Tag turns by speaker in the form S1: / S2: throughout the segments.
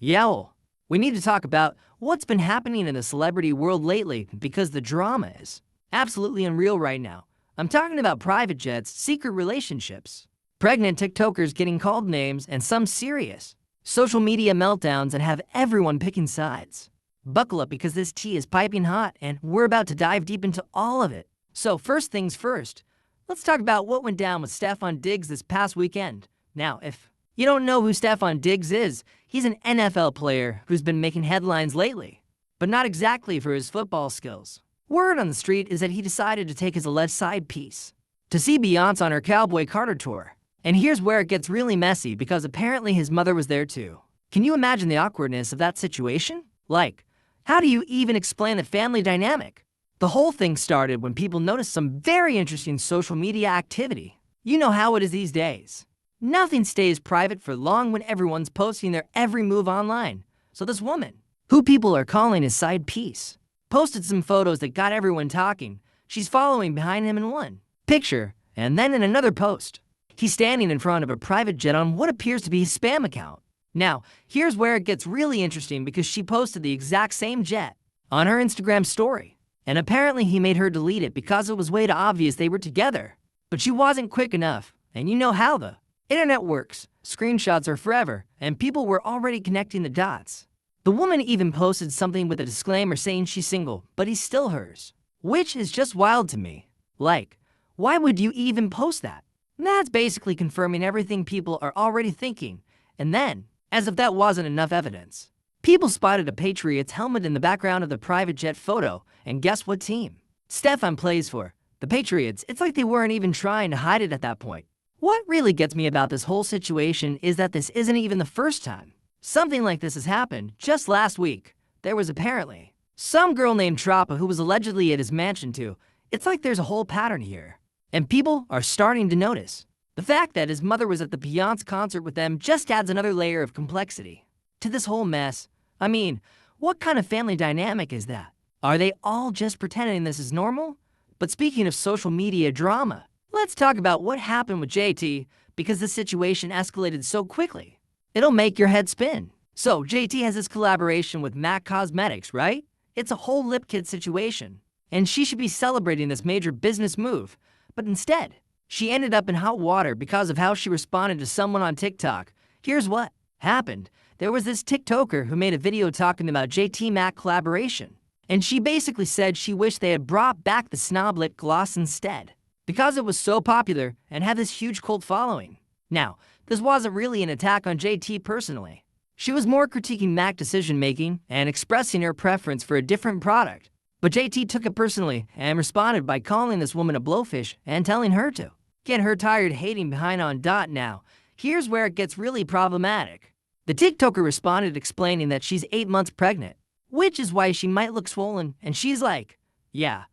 S1: Yo, we need to talk about what's been happening in the celebrity world lately because the drama is absolutely unreal right now. I'm talking about private jets, secret relationships, pregnant TikTokers getting called names, and some serious social media meltdowns that have everyone picking sides. Buckle up because this tea is piping hot and we're about to dive deep into all of it. So first things first, let's talk about what went down with Stefon Diggs this past weekend. Now, if you don't know who Stefon Diggs is, he's an NFL player who's been making headlines lately, but not exactly for his football skills. Word on the street is that he decided to take his alleged side piece to see Beyonce on her Cowboy Carter tour. And here's where it gets really messy because apparently his mother was there too. Can you imagine the awkwardness of that situation? Like, how do you even explain the family dynamic? The whole thing started when people noticed some very interesting social media activity. You know how it is these days. Nothing stays private for long when everyone's posting their every move online. So this woman, who people are calling his side piece, posted some photos that got everyone talking. She's following behind him in one picture, and then in another post, he's standing in front of a private jet on what appears to be his spam account. Now, here's where it gets really interesting because she posted the exact same jet on her Instagram story. And apparently he made her delete it because it was way too obvious they were together. But she wasn't quick enough, and you know how the internet works. Screenshots are forever, and people were already connecting the dots. The woman even posted something with a disclaimer saying she's single, but he's still hers. Which is just wild to me. Like, why would you even post that? That's basically confirming everything people are already thinking. And then, as if that wasn't enough evidence, people spotted a Patriots helmet in the background of the private jet photo, and guess what team Stefon plays for? The Patriots. It's like they weren't even trying to hide it at that point. What really gets me about this whole situation is that this isn't even the first time something like this has happened. Just last week, there was apparently some girl named Trappa who was allegedly at his mansion too. It's like there's a whole pattern here, and people are starting to notice. The fact that his mother was at the Beyonce concert with them just adds another layer of complexity to this whole mess. I mean, what kind of family dynamic is that? Are they all just pretending this is normal? But speaking of social media drama, let's talk about what happened with JT because the situation escalated so quickly. It'll make your head spin. So JT has this collaboration with MAC Cosmetics, right? It's a whole lip kit situation, and she should be celebrating this major business move. But instead, she ended up in hot water because of how she responded to someone on TikTok. Here's what happened. There was this TikToker who made a video talking about JT MAC collaboration, and she basically said she wished they had brought back the Snob Lip Gloss instead, because it was so popular and had this huge cult following. Now, this wasn't really an attack on JT personally. She was more critiquing MAC decision-making and expressing her preference for a different product. But JT took it personally and responded by calling this woman a blowfish and telling her to get her tired hating behind on dot. Now, here's where it gets really problematic. The TikToker responded explaining that she's 8 months pregnant, which is why she might look swollen, and she's like, yeah,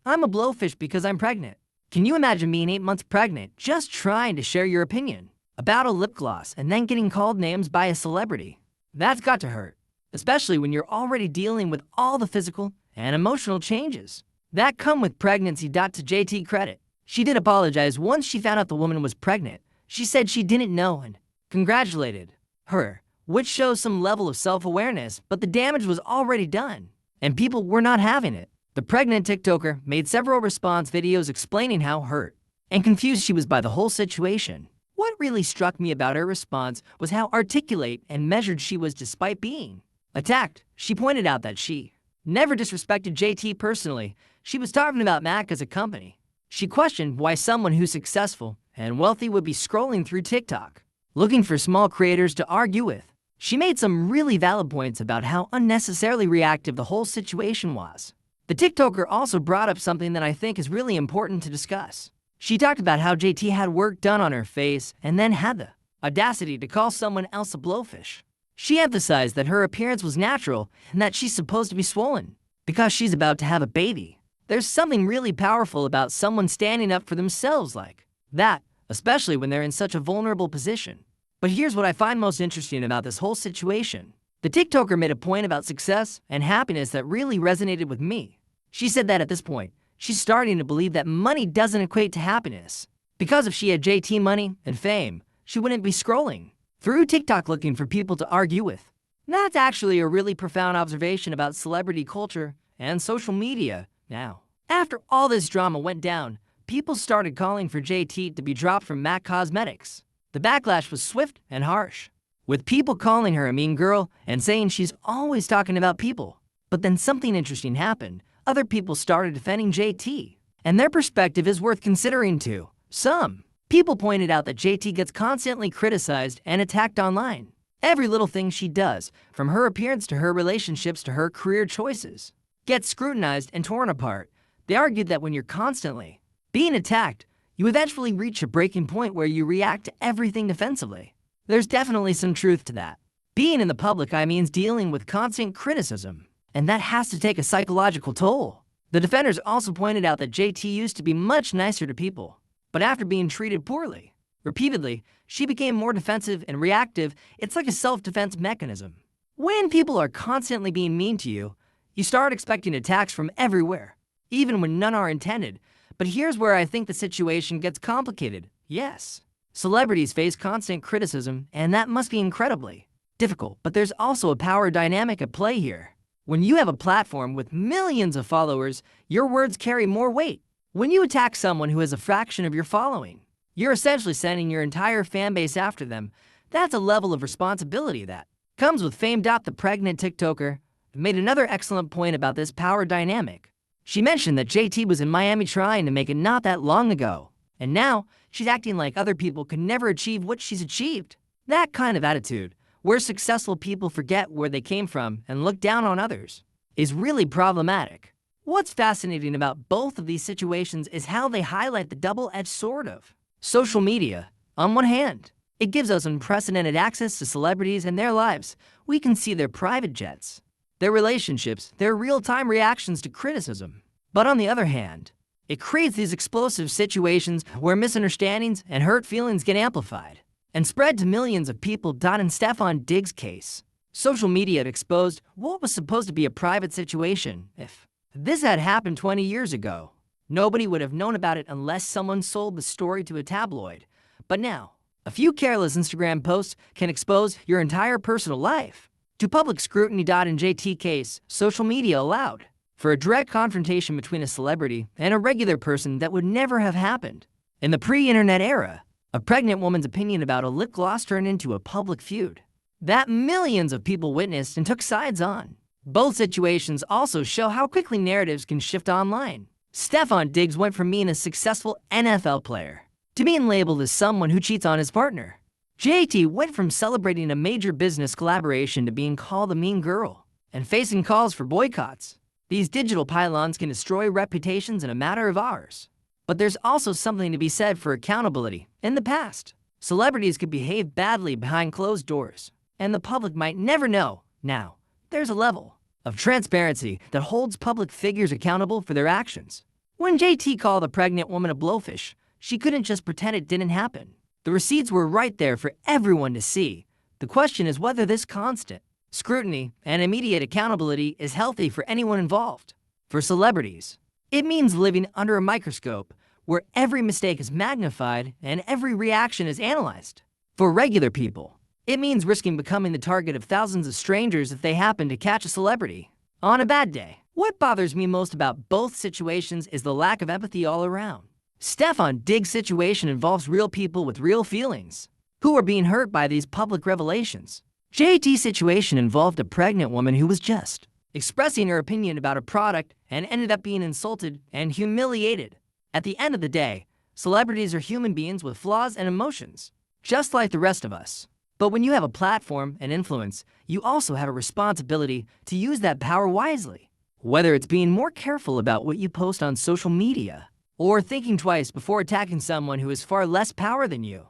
S1: I'm a blowfish because I'm pregnant. Can you imagine being 8 months pregnant just trying to share your opinion about a lip gloss and then getting called names by a celebrity? That's got to hurt, especially when you're already dealing with all the physical and emotional changes that come with pregnancy. To JT credit, she did apologize once she found out the woman was pregnant. She said she didn't know and congratulated her, which shows some level of self-awareness, but the damage was already done, and people were not having it. The pregnant TikToker made several response videos explaining how hurt and confused she was by the whole situation. What really struck me about her response was how articulate and measured she was despite being attacked. She pointed out that she never disrespected JT personally. She was talking about MAC as a company. She questioned why someone who's successful and wealthy would be scrolling through TikTok, looking for small creators to argue with. She made some really valid points about how unnecessarily reactive the whole situation was. The TikToker also brought up something that I think is really important to discuss. She talked about how JT had work done on her face and then had the audacity to call someone else a blowfish. She emphasized that her appearance was natural and that she's supposed to be swollen because she's about to have a baby. There's something really powerful about someone standing up for themselves like that, especially when they're in such a vulnerable position. But here's what I find most interesting about this whole situation. The TikToker made a point about success and happiness that really resonated with me. She said that at this point, she's starting to believe that money doesn't equate to happiness. Because if she had JT money and fame, she wouldn't be scrolling through TikTok looking for people to argue with. That's actually a really profound observation about celebrity culture and social media now. After all this drama went down, people started calling for JT to be dropped from MAC Cosmetics. The backlash was swift and harsh, with people calling her a mean girl and saying she's always talking about people. But then something interesting happened. Other people started defending JT, and their perspective is worth considering too. Some people pointed out that JT gets constantly criticized and attacked online. Every little thing she does, from her appearance to her relationships to her career choices, gets scrutinized and torn apart. They argued that when you're constantly being attacked, you eventually reach a breaking point where you react to everything defensively. There's definitely some truth to that. Being in the public eye means dealing with constant criticism, and that has to take a psychological toll. The defenders also pointed out that JT used to be much nicer to people, but after being treated poorly repeatedly, she became more defensive and reactive. It's like a self-defense mechanism. When people are constantly being mean to you, you start expecting attacks from everywhere, even when none are intended. But here's where I think the situation gets complicated. Yes, celebrities face constant criticism, and that must be incredibly difficult, but there's also a power dynamic at play here. When you have a platform with millions of followers, your words carry more weight. When you attack someone who has a fraction of your following, you're essentially sending your entire fan base after them. That's a level of responsibility that comes with fame. The pregnant TikToker made another excellent point about this power dynamic. She mentioned that JT was in Miami trying to make it not that long ago, and now she's acting like other people could never achieve what she's achieved. That kind of attitude, where successful people forget where they came from and look down on others, is really problematic. What's fascinating about both of these situations is how they highlight the double-edged sword of social media. On one hand, it gives us unprecedented access to celebrities and their lives. We can see their private jets, their relationships, their real-time reactions to criticism. But on the other hand, it creates these explosive situations where misunderstandings and hurt feelings get amplified and spread to millions of people. In Stefon Diggs' case, social media had exposed what was supposed to be a private situation. If this had happened 20 years ago, nobody would have known about it unless someone sold the story to a tabloid. But now, a few careless Instagram posts can expose your entire personal life to public scrutiny. In JT's case, social media allowed for a direct confrontation between a celebrity and a regular person that would never have happened. In the pre-internet era, a pregnant woman's opinion about a lip gloss turned into a public feud that millions of people witnessed and took sides on. Both situations also show how quickly narratives can shift online. Stefon Diggs went from being a successful NFL player to being labeled as someone who cheats on his partner. JT went from celebrating a major business collaboration to being called a mean girl and facing calls for boycotts. These digital pylons can destroy reputations in a matter of hours. But there's also something to be said for accountability. In the past, celebrities could behave badly behind closed doors, and the public might never know. Now, there's a level of transparency that holds public figures accountable for their actions. When JT called a pregnant woman a blowfish, she couldn't just pretend it didn't happen. The receipts were right there for everyone to see. The question is whether this constant scrutiny and immediate accountability is healthy for anyone involved. For celebrities, it means living under a microscope where every mistake is magnified and every reaction is analyzed. For regular people, it means risking becoming the target of thousands of strangers if they happen to catch a celebrity on a bad day. What bothers me most about both situations is the lack of empathy all around. Stefon Diggs' situation involves real people with real feelings who are being hurt by these public revelations. JT's situation involved a pregnant woman who was just expressing her opinion about a product and ended up being insulted and humiliated. At the end of the day, celebrities are human beings with flaws and emotions, just like the rest of us. But when you have a platform and influence, you also have a responsibility to use that power wisely. Whether it's being more careful about what you post on social media or thinking twice before attacking someone who has far less power than you.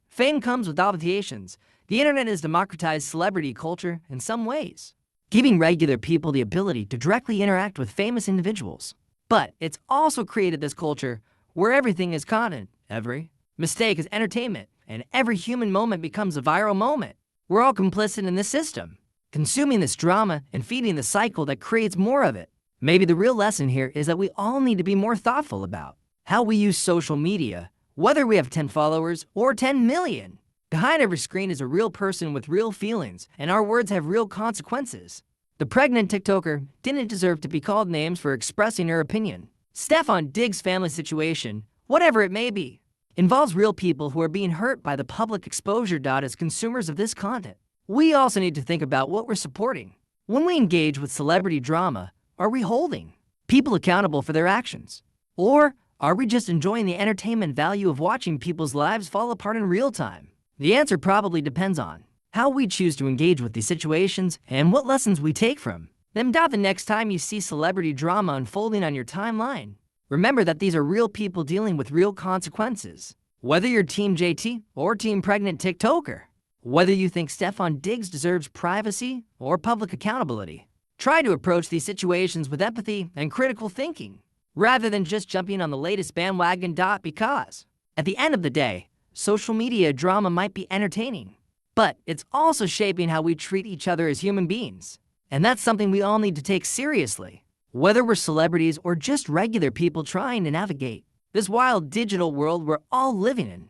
S1: Fame comes with obligations. The internet has democratized celebrity culture in some ways, giving regular people the ability to directly interact with famous individuals. But it's also created this culture where everything is content, every mistake is entertainment, and every human moment becomes a viral moment. We're all complicit in this system, consuming this drama and feeding the cycle that creates more of it. Maybe the real lesson here is that we all need to be more thoughtful about how we use social media, whether we have 10 followers or 10 million. Behind every screen is a real person with real feelings, and our words have real consequences. The pregnant TikToker didn't deserve to be called names for expressing her opinion. Stefon Diggs' family situation, whatever it may be, involves real people who are being hurt by the public exposure. As consumers of this content, we also need to think about what we're supporting. When we engage with celebrity drama, are we holding people accountable for their actions? Or are we just enjoying the entertainment value of watching people's lives fall apart in real time? The answer probably depends on how we choose to engage with these situations and what lessons we take from them. The next time you see celebrity drama unfolding on your timeline, remember that these are real people dealing with real consequences. Whether you're Team JT or Team Pregnant TikToker, whether you think Stefon Diggs deserves privacy or public accountability, try to approach these situations with empathy and critical thinking, rather than just jumping on the latest bandwagon. Because at the end of the day, social media drama might be entertaining, but it's also shaping how we treat each other as human beings. And that's something we all need to take seriously, whether we're celebrities or just regular people trying to navigate this wild digital world we're all living in.